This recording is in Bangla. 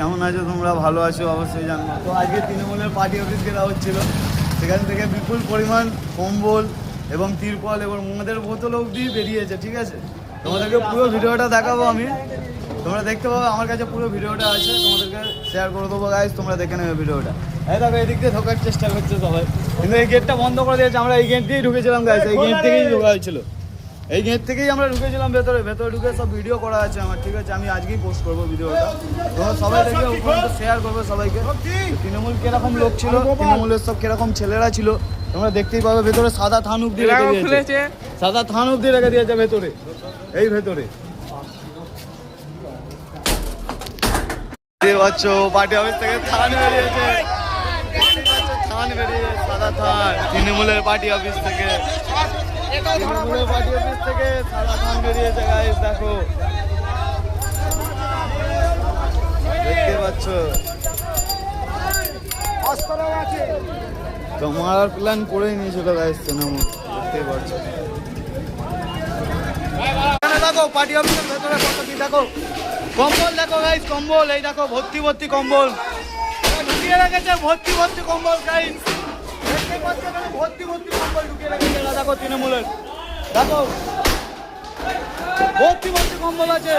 কেমন আছো তোমরা? ভালো আছো অবশ্যই জানবো। তো আজকে তৃণমূলের পার্টি অফিস ঘেরা হচ্ছিল, সেখান থেকে বিপুল পরিমাণ কম্বল এবং তিরপল এবং মদের বোতল অবধি বেরিয়েছে, ঠিক আছে? তোমাদেরকে পুরো ভিডিওটা দেখাবো আমি, তোমরা দেখতে পাবো। আমার কাছে পুরো ভিডিওটা আছে, তোমাদেরকে শেয়ার করে দেবো গাইজ, তোমরা দেখে নেবে ভিডিওটা। এই দেখো এদিক দিয়ে ঢোকার চেষ্টা করছে সবাই, কিন্তু এই গেটটা বন্ধ করে দিয়েছে। আমরা এই গেট দিয়েই ঢুকেছিলাম গাইজ, এই গেট থেকেই ঢোকা হয়েছিল, এই গেট থেকেই আমরা ঢুকেছিলাম ভেতরে ঢুকে সব ভিডিও করা আছে আমার, ঠিক আছে? আমি আজকেই পোস্ট করবো ভিডিওটা, তোমরা সবাই দেখে শেয়ার করবে সবাইকে। তৃণমূল কিরকম লোক ছিল, তৃণমূলের সব কিরকম ছেলেরা ছিল তোমরা দেখতেই পাবে। ভেতরে সাদা থান অব্দি রেখে দিয়েছে, সাদা থান অব্দি রেখে দিয়েছে ভেতরে, এই ভেতরে পার্টি অফিস থেকে থান বেরিয়েছে, থান বেরিয়েছে, সাদা থান তৃণমূলের পার্টি অফিস থেকে, তৃণমূলের পার্টি অফিস থেকে সাদা থান বেরিয়েছে গাইস, দেখো দেখতে পাচ্ছ। তোমার প্ল্যান করেই নিয়েছিল গাইস তৃণমূল, দেখতে পাচ্ছ। দেখো পার্টি অফিসের ভেতরে কত কি, দেখো কম্বল দেখো গাইস, কম্বল এই দেখো ভর্তি ভর্তি কম্বল ঢুকিয়ে রেখেছে, ভর্তি ভর্তি কম্বল গাইস, দেখতে পাচ্ছ ভর্তি ভর্তি কম্বল ঢুকিয়ে রেখেছে। দেখো তৃণমূলের, দেখো ভর্তি ভর্তি কম্বল আছে।